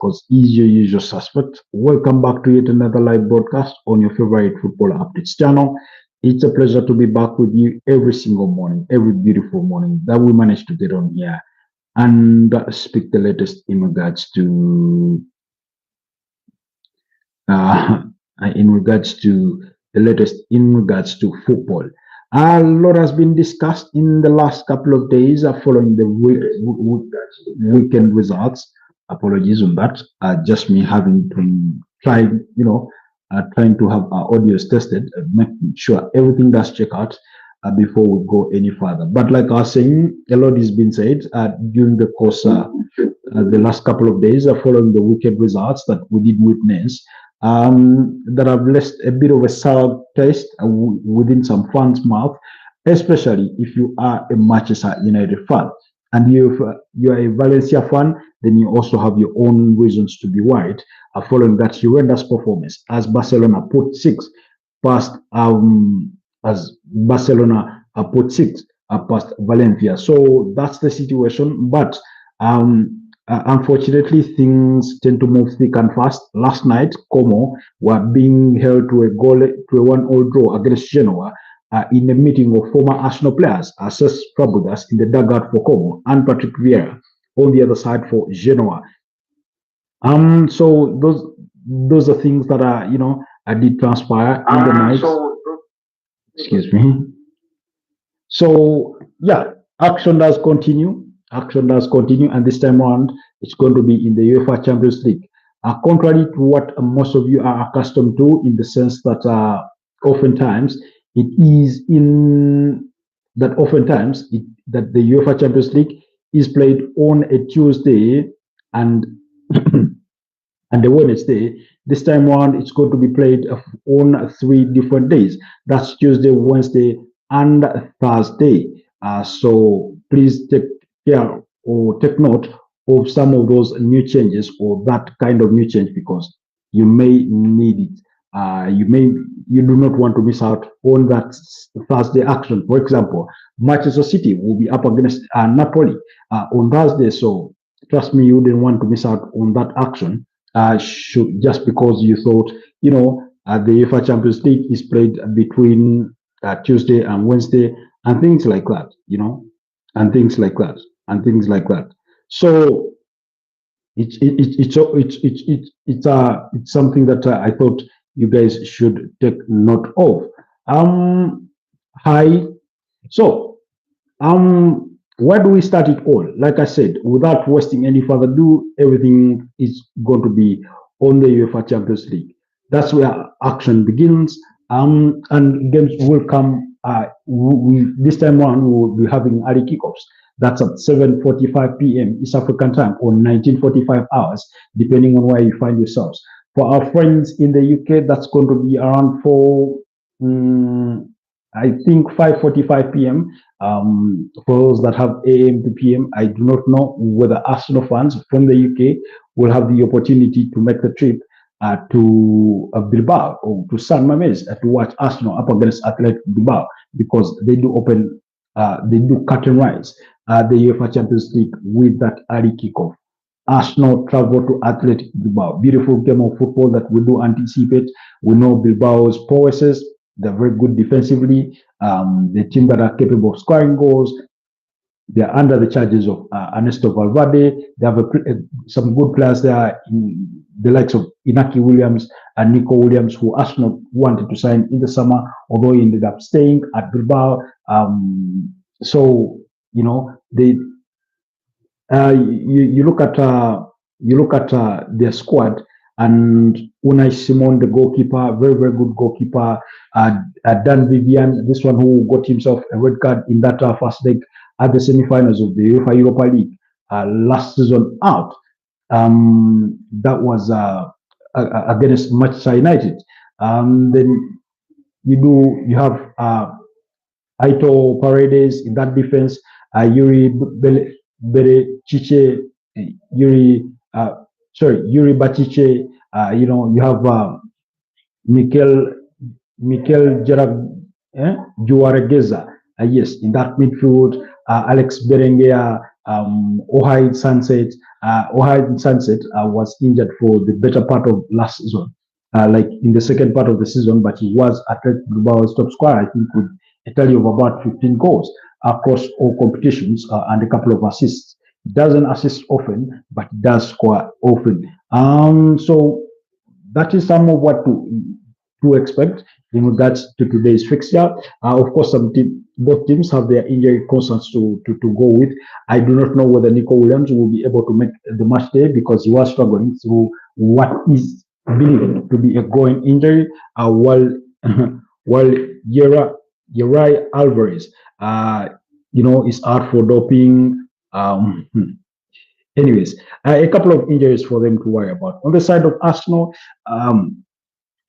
because is your usual suspect. Welcome back to yet another live broadcast on your favorite football updates channel. It's a pleasure to be back with you every single morning, every beautiful morning that we manage to get on here and speak the latest in regards to uh, the latest in regards to football. A lot has been discussed in the last couple of days following the weekend results. Apologies on that. Just me having to try, trying to have our audios tested, making sure everything does check out before we go any further. But like I was saying, a lot has been said during the course the last couple of days following the weekend results that we did witness that have left a bit of a sour taste within some fans' mouth, especially if you are a Manchester United fan. And if you are a Valencia fan, then you also have your own reasons to be worried following that horrendous performance as Barcelona put six past past Valencia. So that's the situation. But unfortunately, things tend to move thick and fast. Last night, Como were being held to a 1-1 draw against Genoa in a meeting of former Arsenal players, Cesc Fabregas in the dugout for Como and Patrick Vieira on the other side for Genoa. So those are things that I did transpire in the night. Excuse me. So yeah, action does continue. And this time around, it's going to be in the UEFA Champions League. Contrary to what most of you are accustomed to, in the sense that oftentimes the UEFA Champions League is played on a Tuesday and and a Wednesday. This time around, it's going to be played on 3 different days. That's Tuesday, Wednesday, and Thursday. So please take care or take note of some of those new changes or that kind of new change, because you may need it. You do not want to miss out on that Thursday action. For example, Manchester City will be up against Napoli on Thursday. So trust me, you didn't want to miss out on that action. Just because you thought, the UEFA Champions League is played between Tuesday and Wednesday and things like that, and things like that. So it's something that I thought you guys should take note of. Hi. So where do we start it all? Like I said, without wasting any further ado, everything is going to be on the UEFA Champions League. That's where action begins. And games will come. This time around, we will be having early kickoffs. That's at 7:45 p.m. East African time or 19:45 hours, depending on where you find yourselves. For our friends in the UK, that's going to be around 5:45 p.m. For those that have AM to PM, I do not know whether Arsenal fans from the UK will have the opportunity to make the trip to Bilbao or to San Mamés to watch Arsenal up against Athletic Bilbao, because they do curtain rise the UEFA Champions League with that early kickoff. Arsenal travel to Athletic Bilbao. Beautiful game of football that we do anticipate. We know Bilbao's prowesses. They're very good defensively. The team that are capable of scoring goals. They're under the charges of Ernesto Valverde. They have some good players there, in the likes of Inaki Williams and Nico Williams, who Arsenal wanted to sign in the summer, although he ended up staying at Bilbao. You look at their squad, and Unai Simon, the goalkeeper, very, very good goalkeeper. Dan Vivian, this one who got himself a red card in that first leg at the semifinals of the UEFA Europa League last season out. That was against Manchester United. Then you have Aito Paredes in that defense, Yuri Berechiche, Yuri Bachiche. You have Mikel Juaregeza. Yes, in that midfield, Alex Berenguer, Ohai Sunset, Ohad Sunset was injured for the better part of last season, like in the second part of the season, but he was Athletic Bilbao's top scorer, I think, with a tally of about 15 goals across all competitions and a couple of assists. He doesn't assist often, but he does score often. So that is some of what to expect in regards to today's fixture. Of course, both teams have their injury concerns to go with. I do not know whether Nico Williams will be able to make the match day because he was struggling through what is believed to be a groin injury, while while Uri Alvarez, is out for doping. Anyways, a couple of injuries for them to worry about. On the side of Arsenal,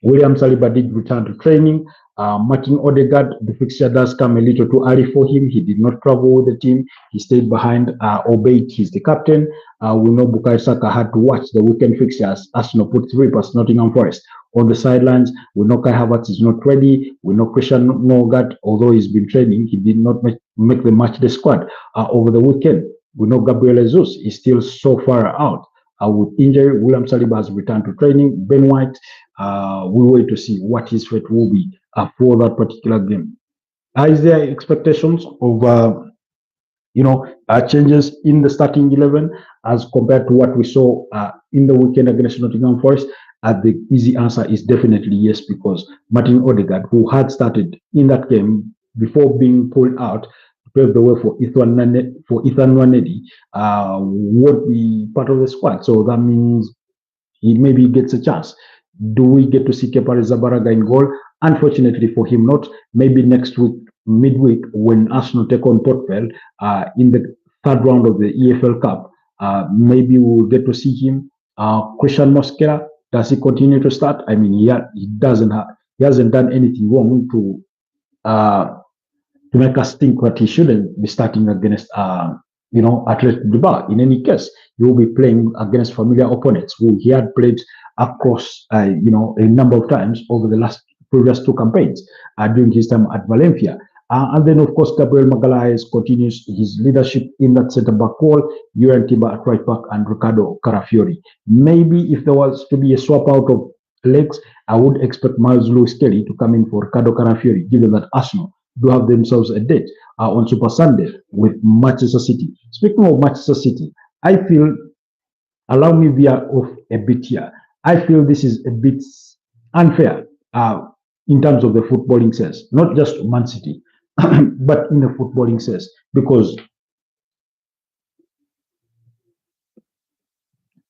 William Saliba did return to training. Martin Odegaard, the fixture does come a little too early for him. He did not travel with the team. He stayed behind, albeit he's the captain. We know Bukayo Saka had to watch the weekend fixture as Arsenal put 3 past Nottingham Forest on the sidelines. We know Kai Havertz is not ready. We know Christian Norgard, although he's been training, he did not make the match day squad over the weekend. We know Gabriel Jesus is still so far out with injury. William Saliba has returned to training. Ben White, we wait to see what his fate will be for that particular game. Is there expectations of changes in the starting 11 as compared to what we saw in the weekend against Nottingham Forest? The easy answer is definitely yes, because Martin Odegaard, who had started in that game before being pulled out, pave the way for Ethan Nwanedi, won't be part of the squad. So that means he maybe gets a chance. Do we get to see Kepa Arrizabalaga in goal? Unfortunately for him, not. Maybe next week, midweek, when Arsenal take on Port Vale in the third round of the EFL Cup, maybe we'll get to see him. Christian Mosquera, does he continue to start? I mean, he hasn't done anything wrong to make us think that he shouldn't be starting against Athletic Bilbao. In any case, he will be playing against familiar opponents who he had played across a number of times over the previous 2 campaigns during his time at Valencia. And then, of course, Gabriel Magalhaes continues his leadership in that centre-back role, Jurgen Timber at right back, and Ricardo Carafiori. Maybe if there was to be a swap out of legs, I would expect Miles Lewis-Kelly to come in for Ricardo Carafiori, given that Arsenal do have themselves a date on Super Sunday with Manchester City. Speaking of Manchester City, I feel, allow me veer off a bit here, I feel this is a bit unfair in terms of the footballing sense, not just Man City, but in the footballing sense, because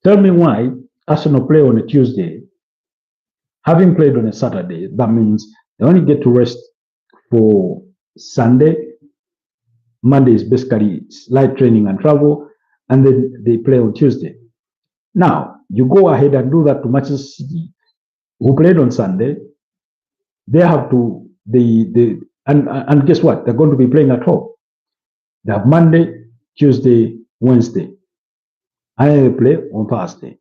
tell me why Arsenal play on a Tuesday, having played on a Saturday, that means they only get to rest for Sunday. Monday is basically light training and travel, and then they play on Tuesday. Now, you go ahead and do that to Manchester City, who played on Sunday. They have to, and guess what? They're going to be playing at home. They have Monday, Tuesday, Wednesday, and they play on Thursday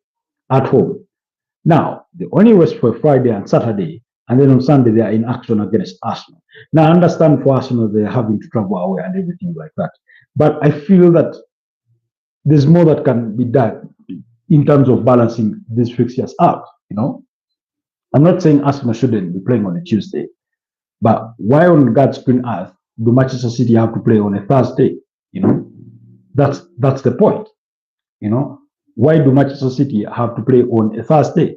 at home. Now, they only rest for Friday and Saturday, and then on Sunday they are in action against Arsenal. Now, I understand for Arsenal they're having to travel away and everything like that, but I feel that there's more that can be done in terms of balancing these fixtures out. I'm not saying Arsenal shouldn't be playing on a Tuesday, but why on God's green earth do Manchester City have to play on a Thursday? That's the point. Why do Manchester City have to play on a Thursday?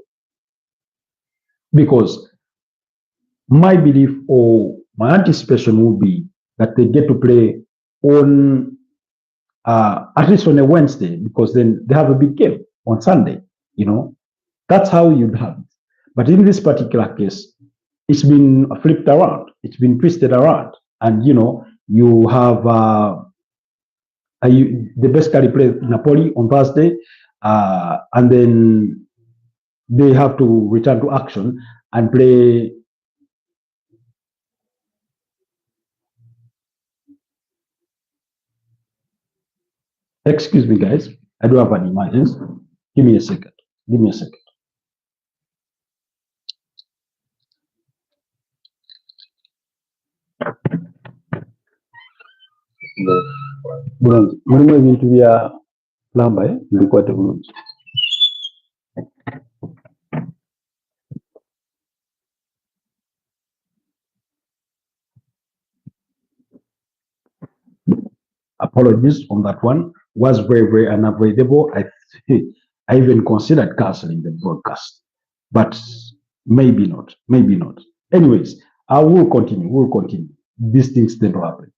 Because my belief or my anticipation would be that they get to play on at least on a Wednesday, because then they have a big game on Sunday. That's how you'd have it. But in this particular case, it's been flipped around. It's been twisted around, and you have the basically play Napoli on Thursday, and then they have to return to action and play. Excuse me, guys. I do have an emergency. Give me a second. Give me a second. Muri ibintu bya Lamba, apologies on that one. Was very, very unavoidable. I even considered canceling the broadcast, but maybe not. Maybe not. Anyways, I will continue. We'll continue. These things tend to happen.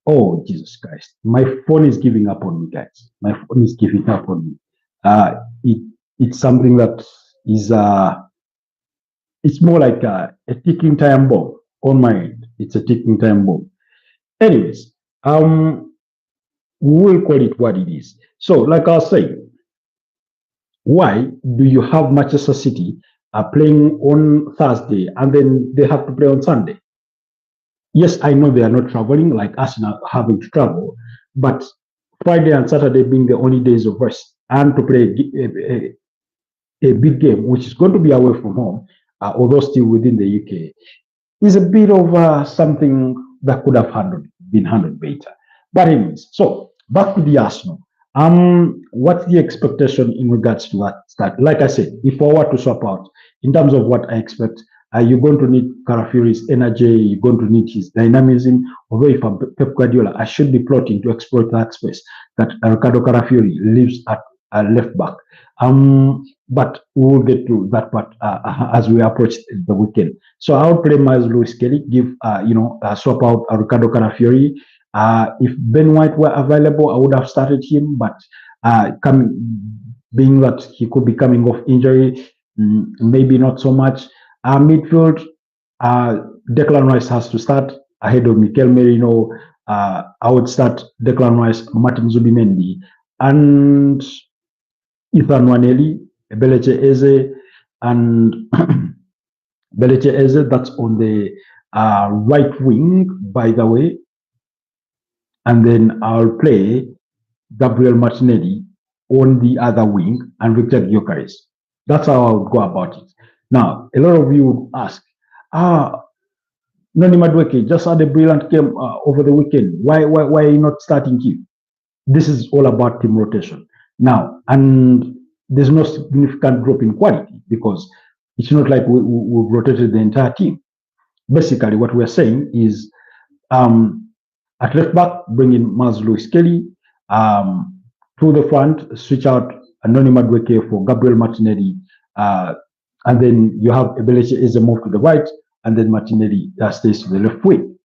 Oh, Jesus Christ. My phone is giving up on me, guys. My phone is giving up on me. It's something that is it's more like a ticking time bomb on my end. It's a ticking time bomb. Anyways, we will call it what it is. So, like I was saying, why do you have Manchester City playing on Thursday and then they have to play on Sunday? Yes, I know they are not traveling like Arsenal having to travel, but Friday and Saturday being the only days of rest and to play a big game, which is going to be away from home, although still within the UK, is a bit of something that could have been handled better. But anyways, so back to the Arsenal. What's the expectation in regards to that start? Like I said, if I were to swap out in terms of what I expect, you're going to need Carafiori's energy, you're going to need his dynamism. Although if I'm Pep Guardiola, I should be plotting to exploit that space that Ricardo Carafiori leaves at left back. But we'll get to that part as we approach the weekend. So I'll play Miles Lewis Kelly, give swap out Ricardo Carafiori. If Ben White were available, I would have started him, but being that he could be coming off injury, maybe not so much. Midfield, Declan Rice has to start ahead of Mikel Merino. I would start Declan Rice, Martin Zubimendi, and Ethan Nwaneri, Beleche Eze, and Beleche Eze, that's on the right wing, by the way. And then I'll play Gabriel Martinelli on the other wing and Victor Gyökeres. That's how I would go about it. Now, a lot of you would ask, Noni Madueke just had a brilliant game over the weekend. Why are you not starting him? This is all about team rotation. Now, and there's no significant drop in quality because it's not like we've rotated the entire team. Basically, what we're saying is at left back, bring in Miles Lewis Kelly. To the front, switch out Noni Madueke for Gabriel Martinelli. And then you have Ebelechi Eze move to the right, and then Martinelli stays to the left wing.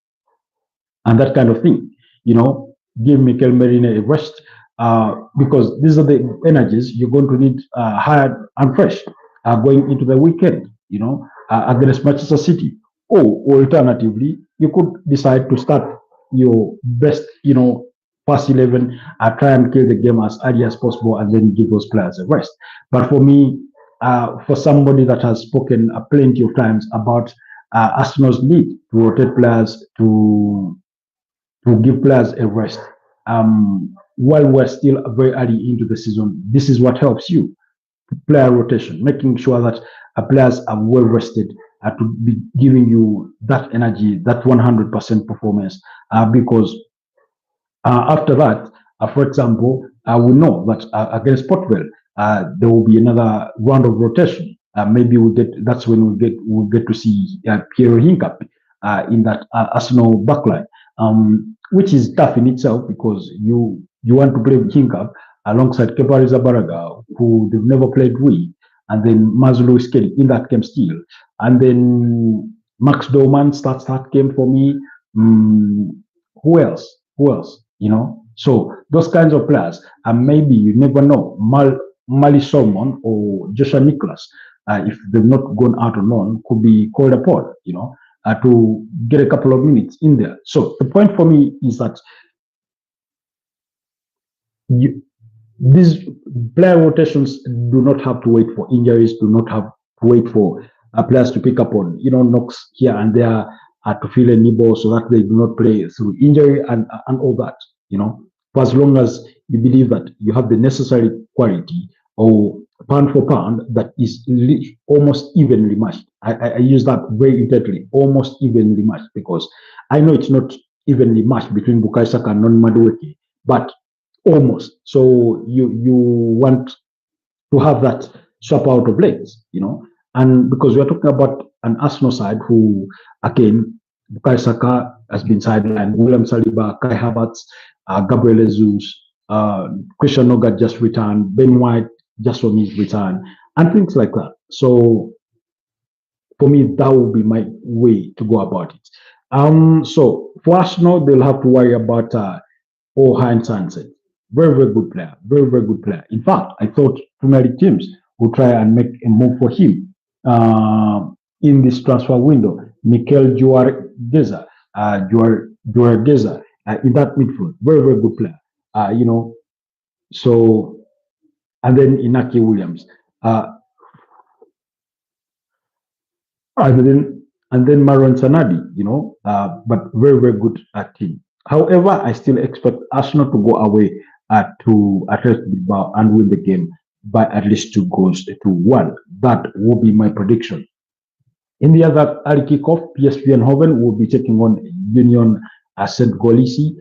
And that kind of thing, give Mikel Merino a rest because these are the energies you're going to need hard and fresh going into the weekend, against Manchester City. Or alternatively, you could decide to start your best, first 11, try and kill the game as early as possible, and then give those players a rest. But for me, for somebody that has spoken plenty of times about Arsenal's need to rotate players, to give players a rest, while we're still very early into the season, this is what helps you. Player rotation, making sure that players are well rested to be giving you that energy, that 100% performance, because after that, for example, we know that against Portugal, there will be another round of rotation. Maybe that's when we'll get to see Piero Hincap in that Arsenal backline, which is tough in itself because you want to play Hincap alongside Kepa Arrizabalaga, who they've never played with, and then Miles Lewis Kelly in that game still, and then Max Doman starts that game for me. Who else? So those kinds of players, and maybe you never know, Mali Solomon or Joshua Nicholas, if they've not gone out on loan, could be called upon, to get a couple of minutes in there. So the point for me is that these player rotations do not have to wait for injuries, do not have to wait for players to pick up on, knocks here and there to fill a nibble so that they do not play through injury and all that, For as long as you believe that you have the necessary quality or pound for pound that is almost evenly matched. I use that very intently, almost evenly matched, because I know it's not evenly matched between Bukayo Saka and Noni Madueke, but almost. So you want to have that swap out of legs, and because we are talking about an Arsenal side who, again, Bukayo Saka has been sidelined, William Saliba, Kai Havertz, Gabriel Jesus, Christian Nogat just returned, Ben White just on his return, and things like that. So for me, that will be my way to go about it. So for Arsenal, they'll have to worry about Heinz Hansen. Very, very good player. Very, very good player. In fact, I thought Premier League teams would try and make a move for him in this transfer window. Mikel Juarez, in that midfield. Very, very good player. So, and then Inaki Williams. And then Marouane Sanadi, but very, very good team. However, I still expect Arsenal to go away to Athletic Bilbao and win the game by at least 2-1. That will be my prediction. In the other early kickoff, PSV Eindhoven will be taking on Union St. Golici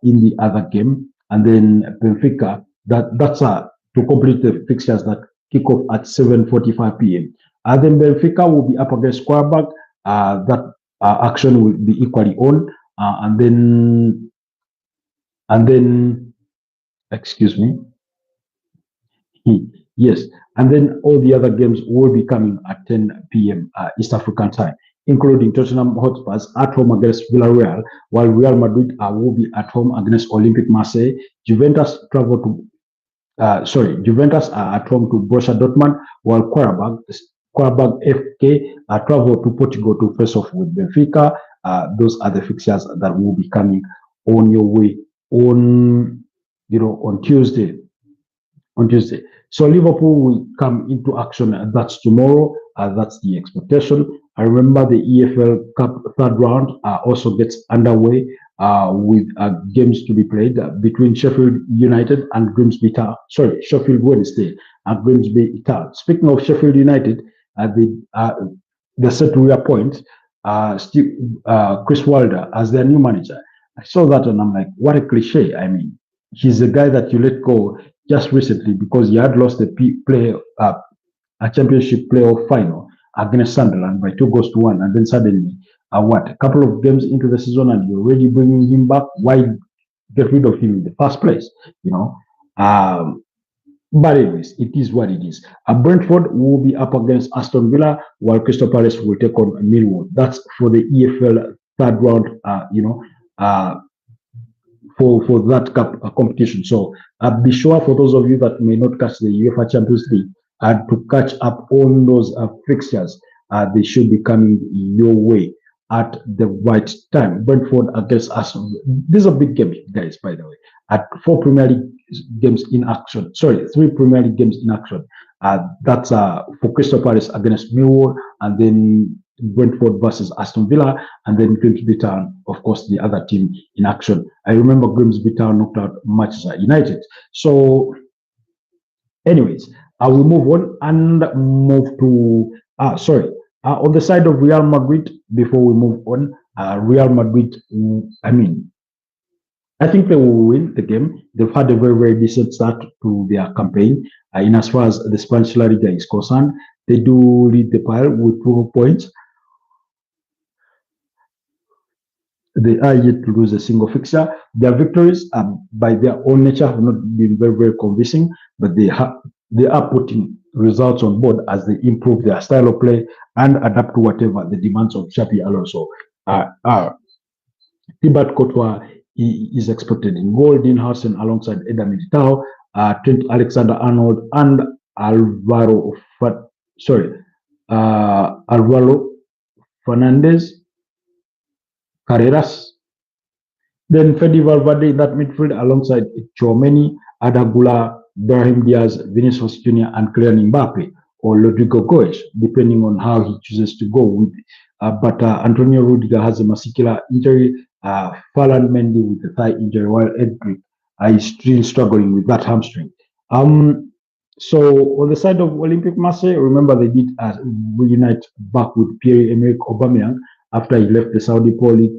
in the other game, and then Benfica. That's to complete the fixtures that kick off at 7:45 p.m. And then Benfica will be up against Quarabag. That action will be equally on. And then, excuse me. Yes, and then all the other games will be coming at 10 p.m. East African time, including Tottenham Hotspurs at home against Villarreal, while Real Madrid will be at home against Olympique Marseille. Juventus Juventus are at home to Borussia Dortmund, while Qarabag FK travel to Portugal to face off with Benfica. Those are the fixtures that will be coming on your way on Tuesday. So Liverpool will come into action. That's tomorrow. That's the expectation. I remember the EFL Cup third round also gets underway with games to be played between Sheffield United and Grimsby Town. Sorry, Sheffield Wednesday and Grimsby Town. Speaking of Sheffield United, they set to reappoint Chris Wilder as their new manager. I saw that and I'm like, what a cliche. I mean, he's the guy that you let go just recently because he had lost a championship playoff final against Sunderland by 2-1, and then suddenly, a couple of games into the season, and you're already bringing him back. Why get rid of him in the first place? But anyways, it is what it is. Brentford will be up against Aston Villa, while Crystal Palace will take on Millwall. That's for the EFL third round. For that cup competition. So be sure for those of you that may not catch the UFEA Champions League to catch up on those fixtures. They should be coming your way at the right time. Brentford against Arsenal. These are big games, guys, by the way. At 4 Premier League games in action. Sorry, 3 Premier League games in action. That's for Crystal Palace against Millwall, and then Brentford versus Aston Villa, and then Grimsby Town, of course, the other team in action. I remember Grimsby Town knocked out Manchester United. So, anyways, I will move on and move to, on the side of Real Madrid, before we move on, Real Madrid, I think they will win the game. They've had a very, very decent start to their campaign. In as far as the Spanish La Liga is concerned, they do lead the pile with 2 points. They are yet to lose a single fixture. Their victories, by their own nature, have not been very, very convincing, but they are putting results on board as they improve their style of play and adapt to whatever the demands of Xabi Alonso are. Thibaut Courtois is expected in goal. Dean Hudson alongside Eder Militao, Trent Alexander-Arnold, and Alvaro Fernandez, Carreras. Then Fede Valverde in that midfield alongside Tchouameni, Adagula, Brahim Diaz, Vinicius Jr., and Kylian Mbappe, or Rodrigo Goes, depending on how he chooses to go with it. But Antonio Rudiger has a muscular injury, Ferland Mendy with a thigh injury, while Edric is still struggling with that hamstring. So on the side of Olympique Marseille, remember they did reunite back with Pierre-Emerick Aubameyang after he left the Saudi Pro League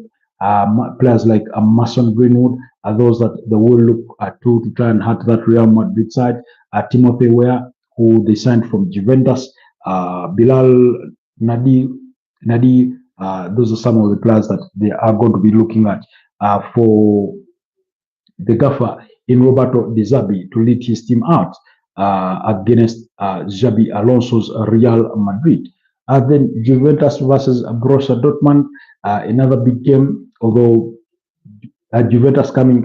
Players like Mason Greenwood are those that they will look to try and hurt that Real Madrid side. Timothy Weah, who they signed from Juventus, Bilal Nadi, those are some of the players that they are going to be looking at for the gaffer in Roberto De Zerbi to lead his team out against Xabi Alonso's Real Madrid. Then Juventus versus Borussia Dortmund, another big game, although Juventus coming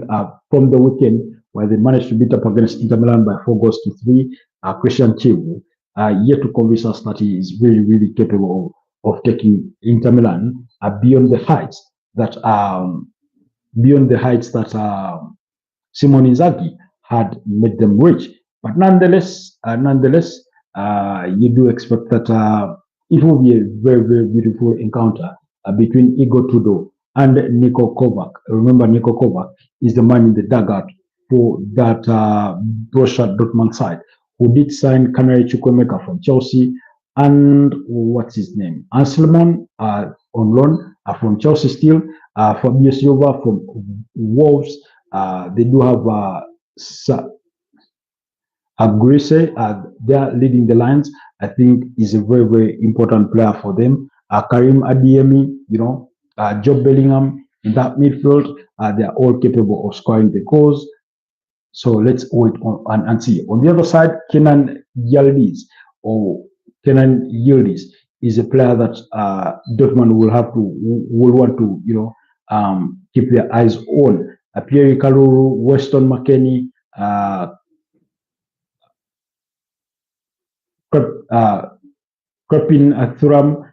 from the weekend where they managed to beat up against Inter Milan by 4-3. Christian Chivu, yet to convince us that he is really, really capable of taking Inter Milan beyond the heights that Simone Inzaghi had made them reach. But nonetheless, you do expect that it will be a very, very beautiful encounter between Igor Tudor and Niko Kovac. Remember, Niko Kovac is the man in the dugout for that Borussia Dortmund side, who did sign Canary Chukwuemeka from Chelsea, and what's his name? Anselmon on loan from Chelsea still, Fabio Silva from Wolves. They do have Agrise, they're leading the lines. I think is a very, very important player for them. Karim Adeyemi, Job Bellingham in that midfield, they are all capable of scoring the goals. So let's wait on and see. On the other side, Kenan Yildiz is a player that Dortmund will want to keep their eyes on. Pierre Kalulu, Weston McKennie, Crepin Thuram,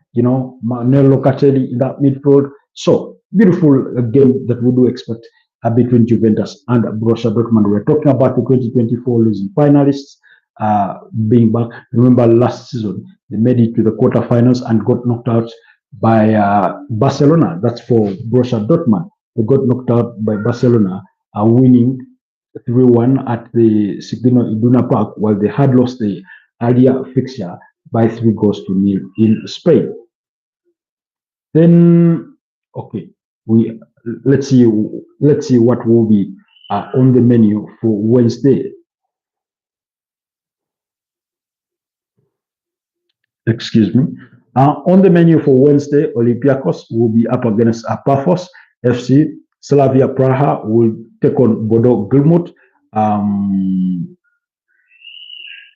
Manuel Locatelli in that midfield. So beautiful game that we do expect between Juventus and Borussia Dortmund. We're talking about the 2024 losing finalists being back. Remember last season they made it to the quarterfinals and got knocked out by Barcelona. That's for Borussia Dortmund. They got knocked out by Barcelona, winning 3-1 at the Signal Iduna Park, while they had lost the earlier fixture by 3-0 in Spain. Then, okay, let's see what will be on the menu for Wednesday. Excuse me. On the menu for Wednesday, Olympiacos will be up against Paphos FC. Slavia Praha will take on Bodo Glimt.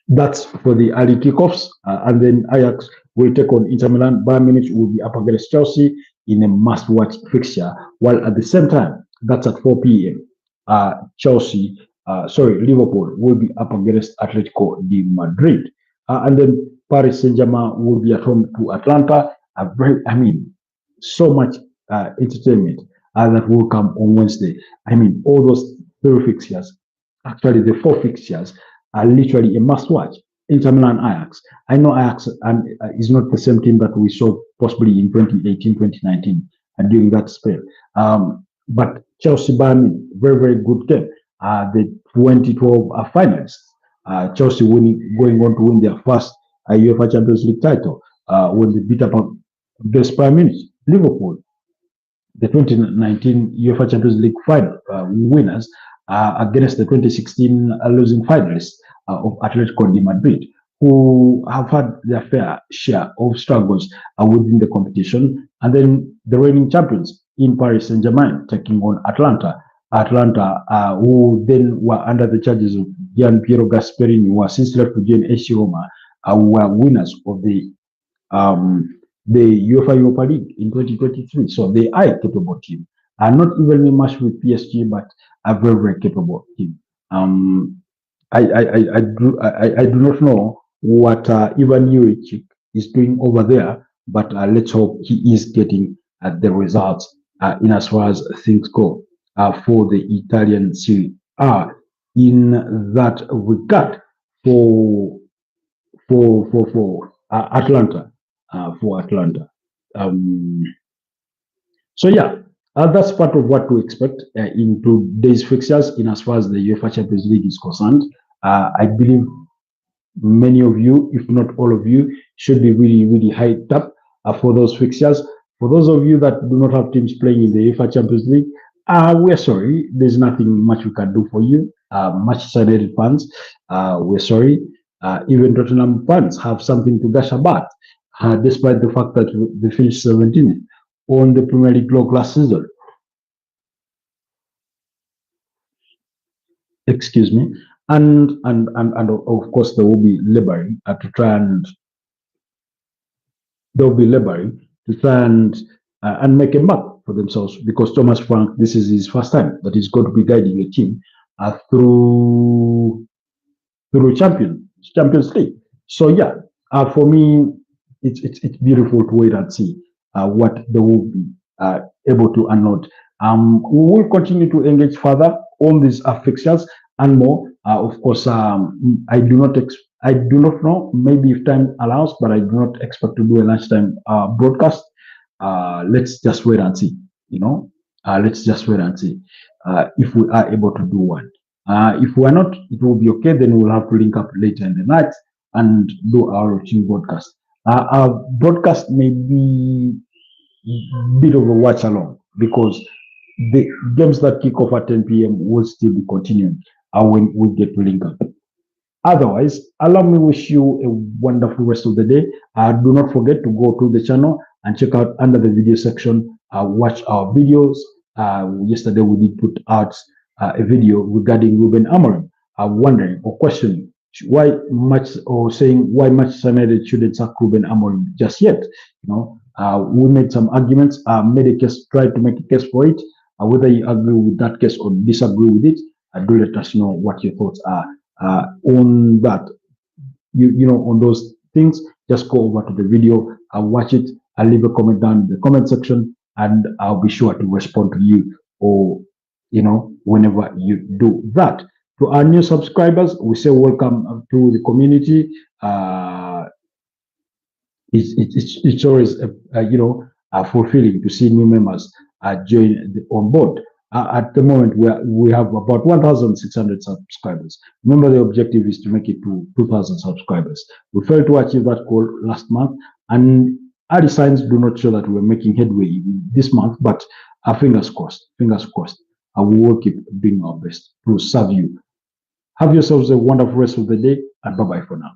That's for the early kickoffs. And then Ajax will take on Inter Milan. Bayern Munich will be up against Chelsea in a must-watch fixture. While at the same time, that's at 4 p.m. Liverpool will be up against Atletico de Madrid. And then Paris Saint-Germain will be at home to Atlanta. So much entertainment that will come on Wednesday. All those 3 fixtures, actually the 4 fixtures, are literally a must-watch. Inter Milan, Ajax. I know Ajax is not the same team that we saw possibly in 2018, 2019, and during that spell. But Chelsea Bayern, very, very good game. The 2012 finalists. Chelsea going on to win their first UEFA Champions League title when they beat up against Bayern Munich. Liverpool, the 2019 UEFA Champions League final winners, against the 2016 losing finalists of Atletico de Madrid, who have had their fair share of struggles within the competition. And then the reigning champions in Paris Saint-Germain taking on Atlanta, who then were under the charges of Gian Piero Gasperini, who was since left to join AC Roma, were winners of the UEFA Europa League in 2023. So they are a capable team. Not evenly matched with PSG, but a very, very capable team. I do not know what Ivan Juric is doing over there, but let's hope he is getting the results in as far as things go for the Italian Serie A in that regard for Atlanta. So yeah, that's part of what to expect in today's fixtures in as far as the UEFA Champions League is concerned. I believe many of you, if not all of you, should be really, really hyped up for those fixtures. For those of you that do not have teams playing in the UEFA Champions League, we're sorry. There's nothing much we can do for you. Manchester United fans, we're sorry. Even Tottenham fans have something to gush about, despite the fact that they finished 17th on the Premier League log last season. Excuse me. And of course there will be laboring to try and make a mark for themselves, because Thomas Frank, this is his first time that he's going to be guiding a team through Champions League. So yeah, for me, it's beautiful to wait and see what they will be able to unload. We will continue to engage further on these fixtures and more. Of course, I do not know. Maybe if time allows, but I do not expect to do a lunchtime broadcast. Let's just wait and see. Let's just wait and see if we are able to do one. If we are not, it will be okay. Then we'll have to link up later in the night and do our routine broadcast. Our broadcast may be a bit of a watch along, because the games that kick off at 10 p.m. will still be continuing when we get to link up. Otherwise, allow me to wish you a wonderful rest of the day. Do not forget to go to the channel and check out under the video section. Watch our videos. Yesterday we did put out a video regarding Ruben Amorim, wondering or questioning why Manchester United shouldn't sack Ruben Amorim just yet. We made some arguments, made a case, tried to make a case for it. Whether you agree with that case or disagree with it, do let us know what your thoughts are on that. On those things, just go over to the video, watch it, and leave a comment down in the comment section, and I'll be sure to respond to you, or whenever you do that. To our new subscribers, we say welcome to the community. It's always fulfilling to see new members join on board. At the moment, we have about 1,600 subscribers. Remember, the objective is to make it to 2,000 subscribers. We failed to achieve that goal last month, and early signs do not show that we're making headway this month, but fingers crossed. Fingers crossed. We will keep doing our best to serve you. Have yourselves a wonderful rest of the day, and bye-bye for now.